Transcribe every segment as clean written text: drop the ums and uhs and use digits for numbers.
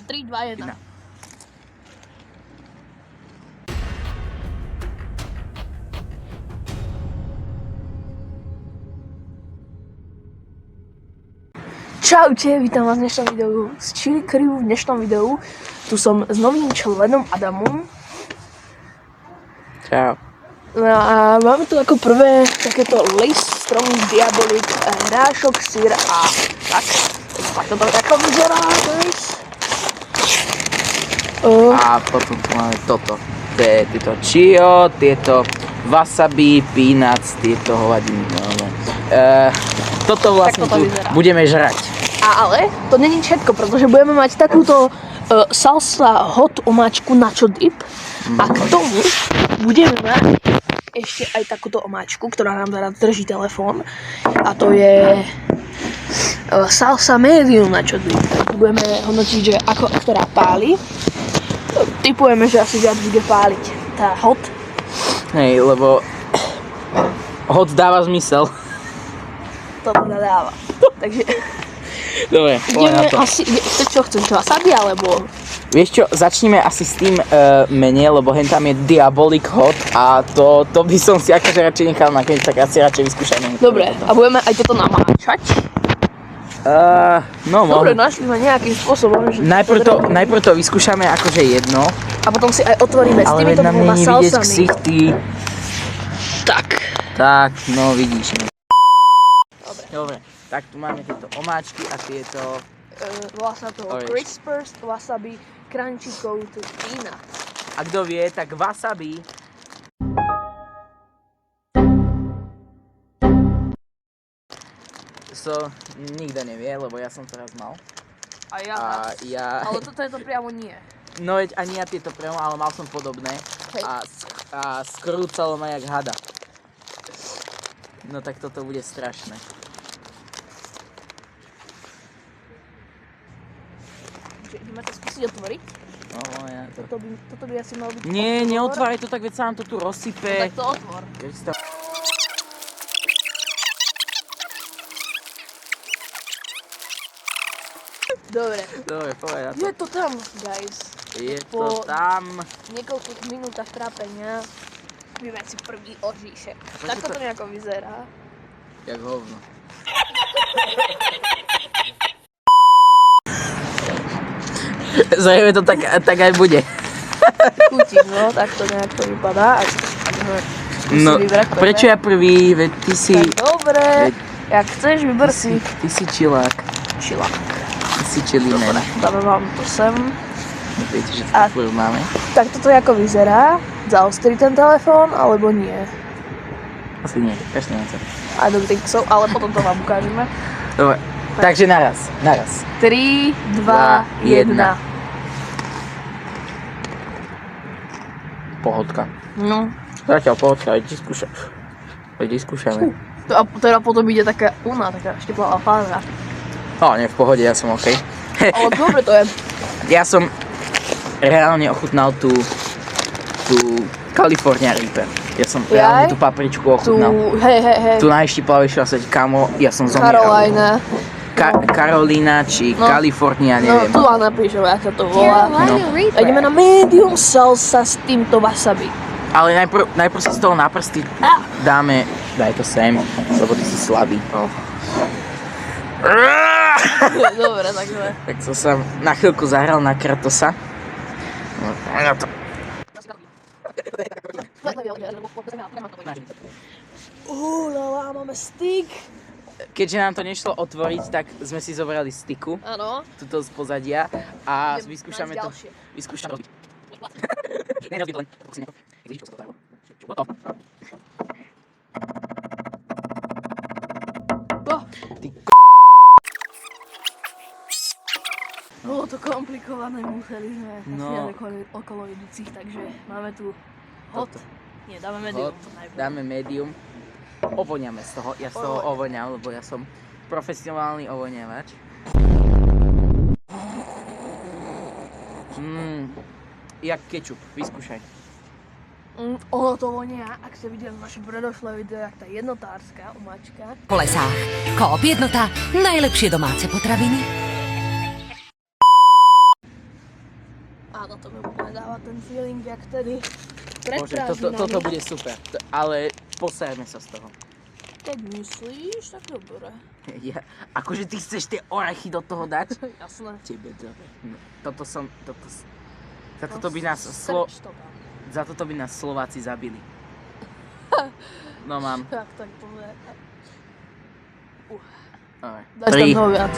3, 2, 1. Čaute, vítam vás v dnešnom videu z Chili Crew. V dnešnom videu tu som s novým členom Adamom. Čau. No a máme tu ako prvé takéto Lace Strong Diabolik, hrášok, syr a tak. Tak to ako vyzerá, guys. A potom tu máme toto. To je tieto chio, tieto wasabi, peanuts, tieto hovadiny. Toto vlastne toto tu vyzerá. budeme žrať. Ale to není všetko, pretože budeme mať takúto salsa hot omáčku nacho dip. A k tomu budeme mať ešte aj takúto omáčku, ktorá nám teraz drží telefón. A to je salsa medium nacho dip. Budeme hodnotiť, že ako, ktorá páli. Tipujeme, že asi viac bude páliť tá hot. Hej, lebo hot dáva zmysel. Toto nadáva. Takže Dobre, poďme na ideme to. asi, chcem wasabi alebo... Vieš čo, začneme asi s tým menej, lebo hen tam je Diabolik Hot a to by som si akože radšej nechal nakoniec, tak asi radšej vyskúšajme. Dobre, a budeme aj toto namáčať. No, Dobre, našli sme nejakým spôsobom, že... najprv to vyskúšame akože jedno, A potom si aj otvoríme s ale týmito nám dvoma není vidieť salsami. ksichty. Tak. Tak, no vidíš. Dobre, tak tu máme tieto omáčky a tieto... Volá sa to Orange. Crispers Wasabi Crunchy Coated Peanut. A kto vie, tak wasabi... Nikto nevie, lebo ja som to raz mal. A ja. A ja... Ale toto je to priamo nie. No veď ani ja tieto priamo, ale mal som podobné. Hej. A skrúcalo ma jak hada. No tak toto bude strašné. Ideme to skúsiť otvoriť. No, ja to... Toto by asi malo byť... Nie, neotváraj to tak, veď sa nám to tu rozsype. Tak to otvor. Dobre, povedz na to. Je to tam, guys. Je po- to tam. V niekoľkých minútach trápenia vieme si prvý oříšek. Čo Tak si to to- nejako vyzerá. Jak hovno. Zrejme to tak aj bude. Chutí, no, tak to nejako vypadá. No, prečo ja prvý? Veď ty si... Dobre, jak chceš, vyber si. Ty si čilák. Šilák. Ty si čilíner. Dáme vám to sem. Viete, že A- to máme. Tak toto ako vyzerá? Zaostri ten telefón, alebo nie? Asi nie, kašli na to. I don't think so, ale potom to vám ukážeme. Dobre, takže naraz. 3, 2, 1. Pohodka. No. Zatiaľ pohodka, veď skúšame. A teda potom ide taká taká šteplavá fáza. No, nie, v pohode, ja som OK. Ale dobre to je. Ja som reálne ochutnal tú California Reaper. Ja som reálne tú papričku ochutnal. Hej. Tu najštiplavejšiu na svete, kamo, ja som zomieral. Carolina. Karolina či No. Kalifornia, No, neviem. tu vám napíšem, ako sa to volá. No. A ideme na medium salsa s týmto wasabi. Ale najprv si z toho na prsty dáme, daj to sem, lebo ty si slabý. No. Dobre, takže. Tak som sa na chvíľku zahral na Kratosa. No, na to. Lala, máme stick. Keďže nám to nešlo otvoriť, tak sme si zobrali styku, Áno. tuto z pozadia a Idem vyskúšame nájsť to. ďalšie. Vyskúšame to. Bolo to komplikované, museli sme No. okolo idúcich, takže máme tu hot. Toto. Nie, dáme medium. Hot, najprv. dáme medium. Ovoňame z toho, ja z toho ovoňam, lebo ja som profesionálny ovoňavač. Jak kečup, vyskúšaj. Ono to vonia, ak ste videli naše predošlé video, jak tá jednotárska omáčka. Po lesách. Coop Jednota. Najlepšie domáce potraviny. ten feeling, jak tedy pred Bože, prázdninami. toto bude super, ale posajme sa z toho. Keď myslíš, tak dobre. Ja, akože ty chceš tie orechy do toho dať? Jasné. Tebe dobre. No, za toto by nás Slováci zabili. No mám. Tak povie. Dobre. Daj tam toho viac.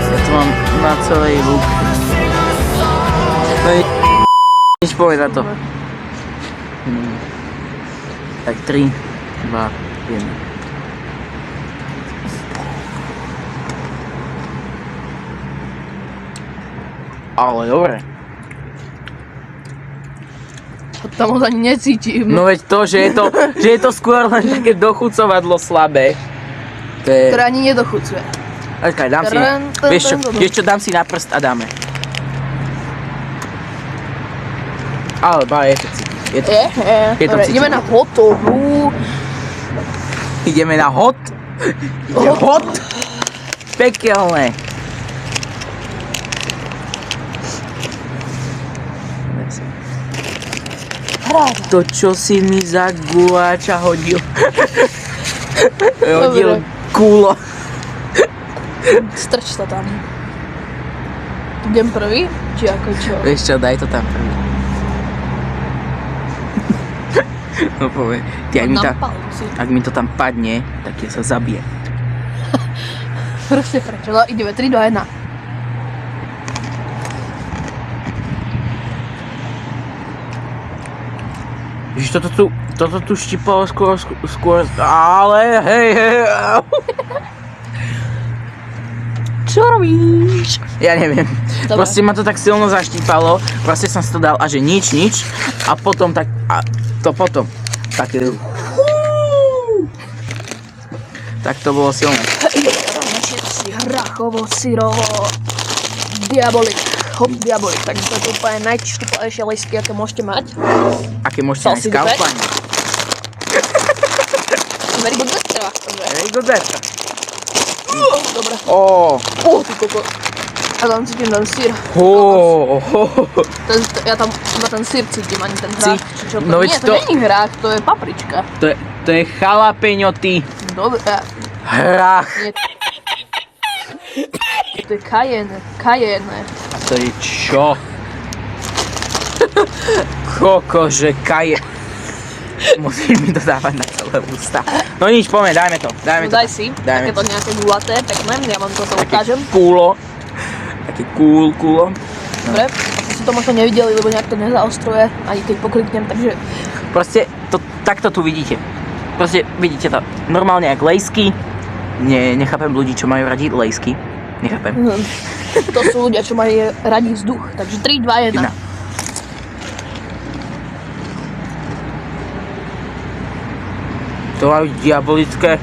Ja to mám na celej ruke. No nič povie na to. Tak 3, 2, 1. Ale dobre. Tam ho ani necítim. No veď to, že je to skôr len také dochucovadlo slabé. To je... Ktoré ani nedochucuje. Počkaj, dám si... Vieš čo, dám si na prst a dáme. Ale je to cítiť. Je to Dobre, cítiť. ideme na hotovú. Ideme na hot? Hot? Pekelné. To, čo si mi za guláča hodil. Hodil kúlo. Strč to tam. Idem prvý? Či ako čo? Vieš čo, daj to tam prvý. No povie, ty, ak mi to tam padne, tak ja sa zabijem. Proste prečo? No, ideme 3, 2, 1. Ježiš, toto tu štipalo skôr, ale hej. Čo robíš? Ja neviem, Dobre. proste ma to tak silno zaštípalo, proste som si to dal a že nič a potom tak, a to potom, také, tak to bolo silné. Našiel si hrachovo, syrovo, diabolik, hop diabolik, takže to je úplne najštupalejšie listy, aké môžete mať. Aké môžete nájsť v Kauflane. Very good vetra. Very good vetra. Dobre. Ty koko. Ja tam cítim ten syr. Ja tam iba ten syr cítim, ani ten hrách. Čo to? No Nie, to není hrách, to je paprička. To je jalapeňo, ty. Dobre. Hrách. Nie. To je cayenne. A to je čo? Koko, že musíš mi to dávať na celé ústa. No nič, poďme, dajme to. No daj si, takéto nejaké gulaté, pekné, ja vám toto ukážem. Kúlo. Také kúlo. Dobre, asi si to možno nevideli, lebo nejak to nezaostruje, ani keď pokliknem, takže... Proste, takto tu vidíte. Proste, vidíte to. Normálne jak lejsky. Nechápem ľudí, čo majú radi lejsky. Nechápem. To sú ľudia, čo majú radi vzduch, takže 3, 2, 1. To majú diabolické.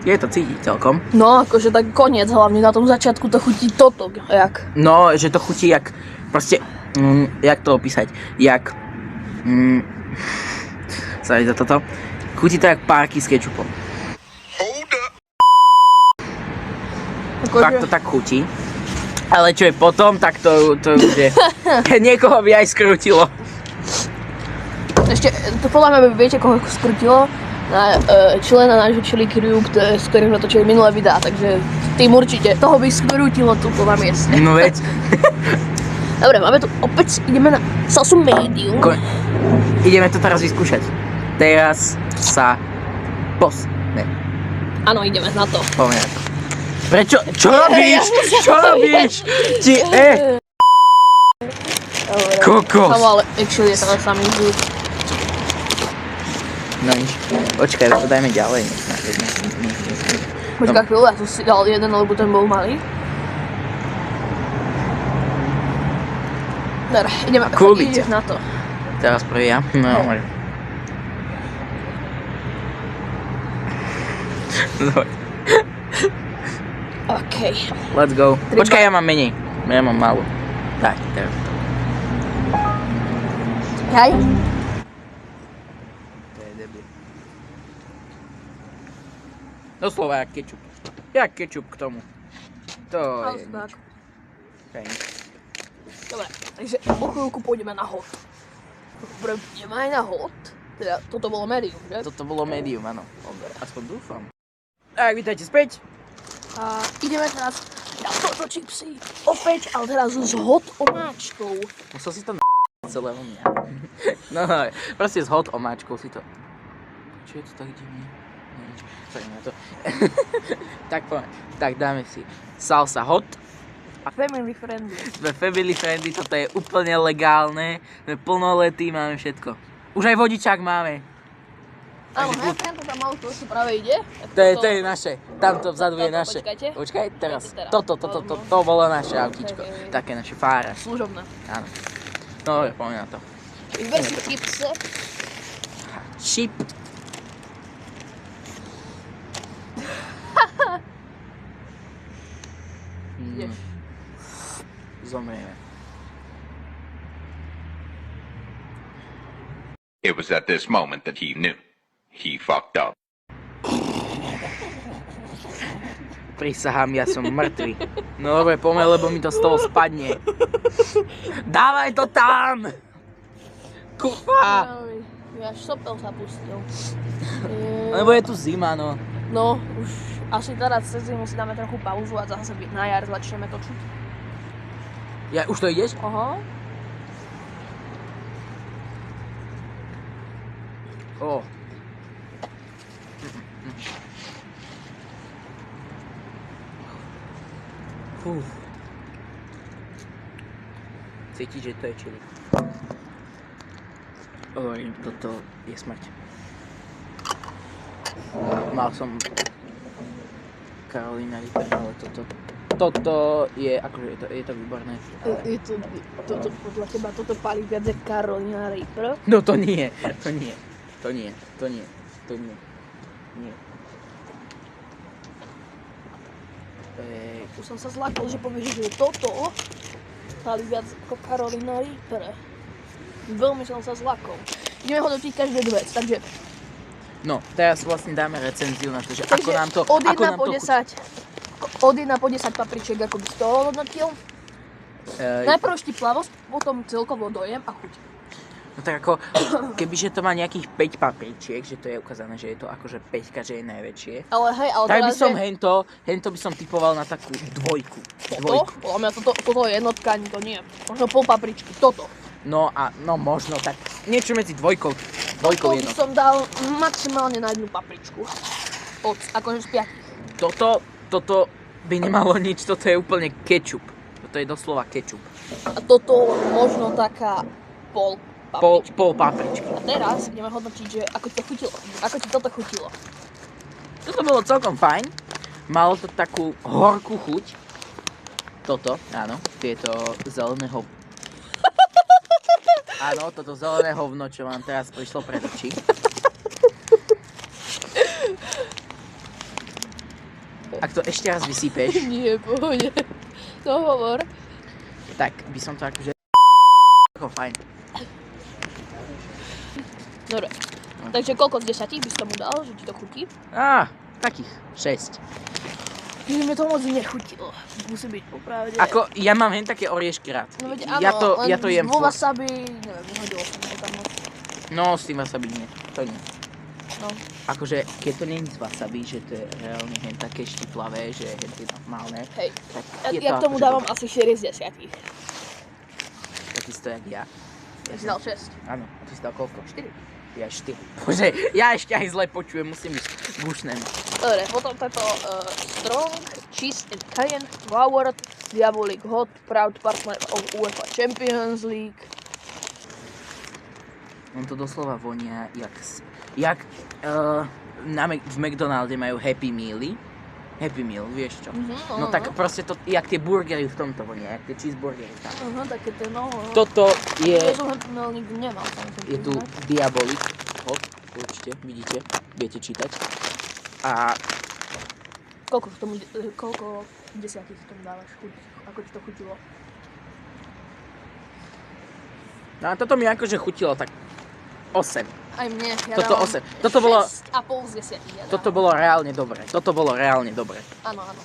Je to cítiť celkom. No, akože tak koniec, hlavne na tom začiatku to chutí toto, jak. No, že to chutí jak, proste, jak to opísať, jak, sorry za toto, chutí to jak párky s kečupom. Tak to tak chutí. Ale čo je potom, tak to už je, niekoho by aj skrutilo. Ešte, to podľa mňa viete, koho skrutilo? Na člena nášho Chili Crew, s ktorým natočili minulé videá, takže tým určite, toho by skrutilo tu na mieste. No veď. Dobre, máme tu opäť, ideme na salsu medium. Ideme to teraz vyskúšať. Teraz sa ne. Áno, ideme na to. Poďme na to. Prečo? Čo robíš? Čo robíš? Kokos. Samo, ale actually je to samý zvuk. No nič. Počkaj, to dajme ďalej. Počkaj chvíľu, ja som si dal jeden, lebo ten bol malý. Dobre, ideš na to. Teraz prvý ja? No. OK. Let's go. Počkaj, ja mám menej. Ja mám málo. Tak, teraz. Hej. Doslova jak kečup. Jak kečup k tomu. To je Tak. nič. To je nič. Dobre, takže o chvíľku pôjdeme na hot. Dobre, ideme aj na hot. Teda, toto bolo medium, že? Toto bolo medium, áno. Dobre. Aspoň dúfam. Tak, vítajte späť. A ideme teraz na toto čipsy. Opäť, ale teraz s hot omáčkou. Musel si to celého mňa. No, proste s hot omáčkou si to... Čo je to tak divne? No nič, sorry na to. Tak poďme. Tak dáme si salsa hot. Family friendly. Sme family friendly, toto je úplne legálne. Sme plnoletí, máme všetko. Už aj vodičák máme. Áno, Takže tento tam auto, čo práve ide. To je naše. Tamto vzadu je Tamto, naše. počkajte. Počkaj, teraz. Teraz. To bolo naše autíčko. Hej. Také naše fára. Služobné. Áno. No, dobre, poďme na to. Vyber si čipse. Šip. Ideš. Zomrieme. It was at this moment that he knew. He fucked up. Prisahám, ja som mŕtvy. No dobre, poďme, lebo mi to z toho spadne. Dávaj to tam! Kurva! Až sopel sa pustil. Lebo je tu zima, no. No, už asi teraz cez zimu si dáme trochu pauzu a zase na jar začneme točiť. Ja, už to ideš? Aha. Ó. Fú. Cítiš, že to je čili. Hovorím, toto je smrť. Mal som Carolina Reaper, ale toto je, akože je to výborné. Podľa teba toto palí viac jak Carolina Reaper? No to nie. Nie. Tu som sa zlakol, že povieš, že toto palí viac ako Carolina Reaper. Veľmi som sa zlakol. Ideme hodnotiť každé dve, takže... No, teraz vlastne dáme recenziu na to, že ako nám to... od 1 ako nám po to 10, od 1 po 10 papričiek, ako by z toho hodnotil. Najprv štiplavosť, potom celkovo dojem a chuť. No tak ako, kebyže to má nejakých 5 papričiek, že to je ukázané, že je to akože 5, že je najväčšie. Ale hej, ale Tak by teraz, som že... hento by som typoval na takú dvojku. Toto? Podľa mňa toto je jednotka, ani to nie. Možno pol papričky, toto. No a, no možno tak, niečo medzi dvojkou To by jedno. som dal maximálne na jednu papričku. Akože z 5. Toto by nemalo nič, toto je úplne kečup. Toto je doslova kečup. A toto možno taká pol papričky. Pol papričky. A teraz ideme hodnotiť, že ako ti to chutilo. Ako ti toto chutilo. Toto bolo celkom fajn. Malo to takú horkú chuť. Toto, áno, tieto zeleného... Áno, toto zelené hovno, čo vám teraz prišlo pred oči. Ak to ešte raz vysypeš, Nie, pohode. To hovor. tak by som to akože... Ako fajn. Dobre. Takže koľko z 10 by si tomu dal, že ti to chutí? Takých 6. Že mi to moc nechutilo. Musí byť popravde. Ako, ja mám hen také oriešky rád. No veď áno, Ja to jem vo furt. wasabi, neviem, nehodilo sa mi to tam moc. No, s tým wasabi nie. To nie. No. Akože, keď to nie je z wasabi, že to je reálne hen také štiplavé, že hen tie normálne. Hej. Tak Ja je k to tomu akože dávam dobré. asi 4 z 10. Takisto jak ja. Ja si dal 6. Áno, ty si dal koľko? 4? Ja 4. Bože, ja ešte aj zle počujem, musím ísť k ušnému. Dobre, potom tento Strong, Cheese and Cayenne, Howard, Diabolic Hot, Proud Partner of UEFA Champions League. On to doslova vonia jak v McDonalde majú Happy Meally. Happy Meal, vieš čo? No tak proste to, jak tie burgery v tomto vonia, jak tie cheeseburgery tam. Aha, také to no. Toto je... Ja som Happy nikdy nemal. Je tu Diabolic Hot, určite, vidíte, viete čítať. A Koľko desiatich tomu dávaš chuť? Ako ti to chutilo? no a toto mi akože chutilo tak 8. Aj mne, ja Toto dávam 8. Toto bolo... 6,5 z 10. Ja Toto bolo reálne dobre. Toto bolo reálne dobre. Áno, áno.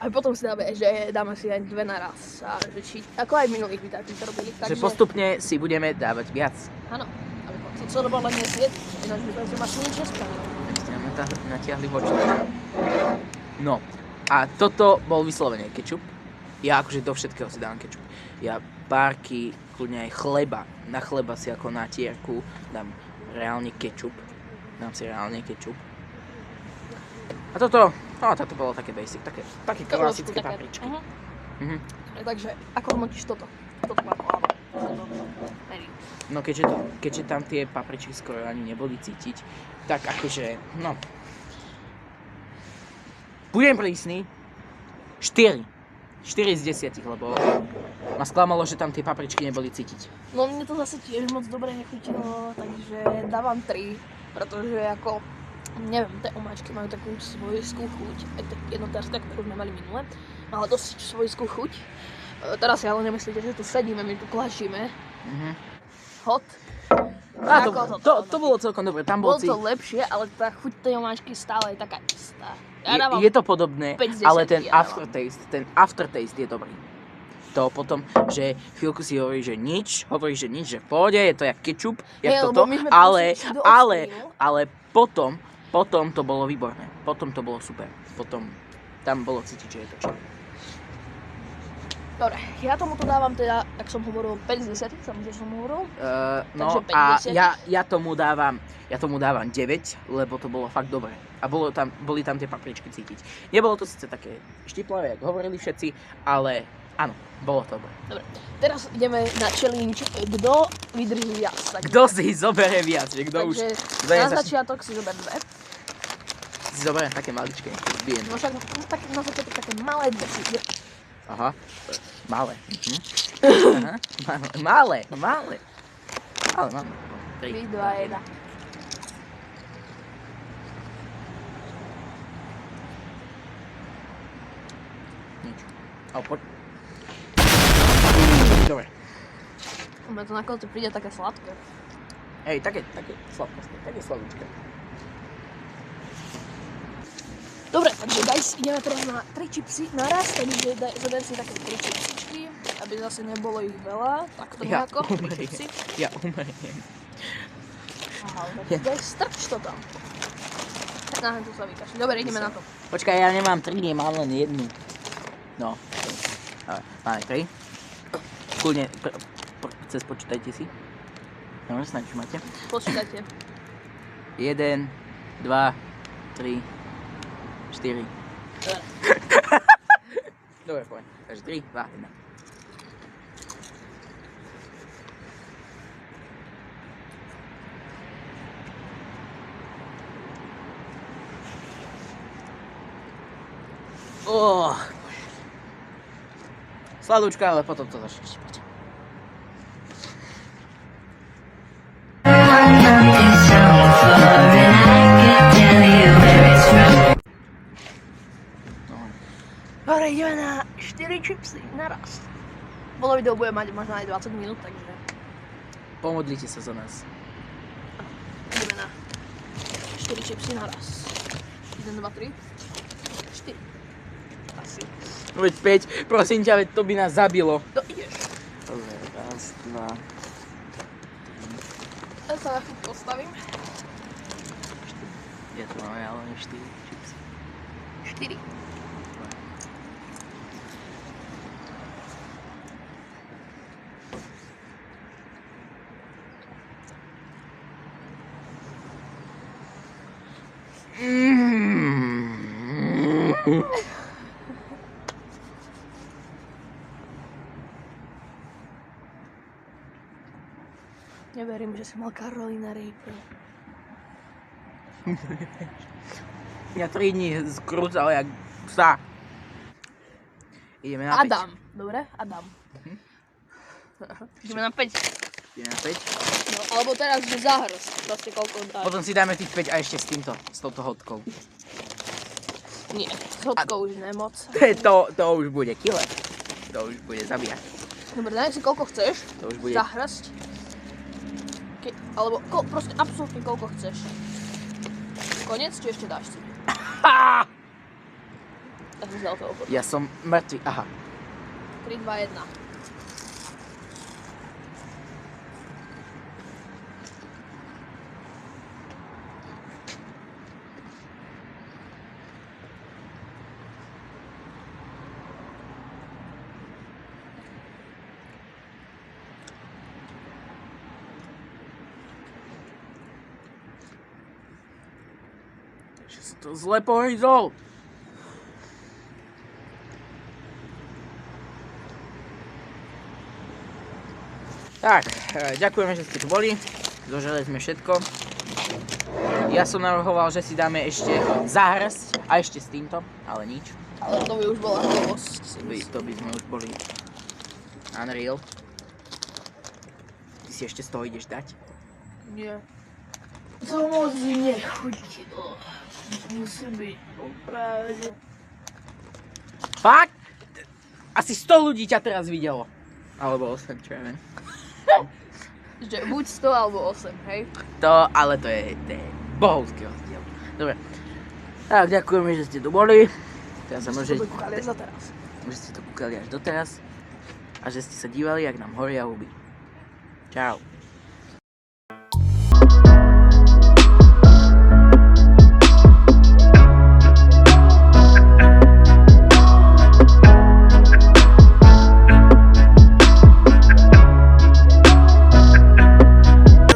A potom si dáme, že dáme si aj 2 naraz. A že či, ako aj minulých vytáky to robili. Že postupne si budeme dávať viac. Áno. Aby to celé bolo len jesť, ináč by sme mať nič nespravili. Ste natiahli v oči. No. A toto bol vyslovene kečup. Ja akože do všetkého si dávam kečup. Ja párky, kľudne aj chleba. Na chleba si ako na tierku dám reálne kečup. Dám si reálne kečup. A toto bolo také basic, také klasické papričky. Takže, ako hodnotíš toto? Toto mám áno. No keďže tam tie papričky skoro ani neboli cítiť, tak akože, no. Budem prísny. 4 z 10, lebo ma sklamalo, že tam tie papričky neboli cítiť. No mne to zase tiež moc dobre nechutilo, takže dávam 3, pretože ako, neviem, tie omáčky majú takú svojskú chuť, aj tak jednotárska, ktorú sme mali minule, mala dosť svojskú chuť. Teraz si ale nemyslíte, že tu sedíme, my tu klašíme. Hot. To bolo celkom dobre, tam bol Bolo to lepšie, ale tá chuť tej omáčky stále je taká istá. Je to podobné, 5 z 10 ale ten ja aftertaste je dobrý. To potom, že chvíľku si hovoríš, že nič, že v pohode, je to jak kečup, jak toto, ale potom to bolo výborné, potom to bolo super, potom tam bolo cítiť, že je to čo. Dobre, ja tomuto dávam teda, ak som hovoril, 5 z 10, samozrejme som hovoril. No Takže 5 a z 10. ja tomu dávam 9, lebo to bolo fakt dobré. A boli tam tie papričky cítiť. Nebolo to síce také štiplavé, ako hovorili všetci, ale áno, bolo to dobré. Dobre, teraz ideme na challenge, kto vydrží viac. Kto si zoberie viac, že kto už... Takže na začiatok si zober 2. Si zoberiem také maličké, zbijem. No však na začiatok také malé 2. Aha, malé. Aha, malé. Ale mám. 3, 2, 1. Nič. Dobre. Mne to na konci príde také sladké. Hej, také sladkosti, také sladičké. Dobre, takže guys, ideme teraz na 3 čipsy naraz, takže zober si také 3 čipsičky, aby zase nebolo ich veľa, takto nejako, 3 čipsy. Ja umeriem. Aha, guys, strč to tam. Na tu sa vykašli. Dobre, ideme na to. Počkaj, ja nemám 3, mám len jednu. No. Máme 3. Kľudne, cez počítajte si. No, snáď už máte. Počítajte. 1, 2, 3, 4. Dobre, poďme. Takže 3, 2, 1. Sladúčka, ale potom to začne štípať. Dobre, ideme na 4 čipsy naraz. Bolo video bude mať možno aj 20 minút, takže Pomodlite sa za nás. ideme na 4 čipsy naraz. 1, 2, 3, 4. Asi. Veď 5, prosím ťa, veď to by nás zabilo. To ideš. Dobre, raz, 2. Ja sa na chvíľu postavím. Ja tu máme ale 4 čipsy. 4. Neverím, že si mal Carolina Reaper. Ja 3 dní skrúcal jak psa. Ideme na 5. Adam. Dobre? Adam. Ideme na 5. Ideme na 5. No, alebo teraz, že zahrst. Proste koľko dáš. Potom si dáme tých 5 a ešte s touto hodkou. Nie, s hodkou už nemoc. To už bude killer. To už bude zabíjať. Dobre, daj si koľko chceš. To už bude. Zahrst. Alebo proste absolútne koľko chceš. Konec, či ešte dáš si? Tak mi zdal to obchod. Ja som mŕtvy, aha. 3, 2, 1. Že som to zle pohryzol. Tak, ďakujeme, že ste tu boli. Zožrali sme všetko. Ja som navrhoval, že si dáme ešte zahrsť a ešte s týmto, ale nič. Ale to by už bola hlúposť. To by sme už boli unreal. Ty si ešte z toho ideš dať? Nie. To moc nechutilo. Musí byť opravdu. Fakt? Asi 100 ľudí ťa teraz videlo. Alebo 8, čo ja viem. Že buď 100 alebo 8, hej? Ale to je bohovský rozdiel. Dobre. Tak, ďakujeme, že ste tu boli. Teraz sa môžete... kúkali až doteraz. Že ste to kúkali až doteraz. A že ste sa dívali, jak nám horia huby. Čau.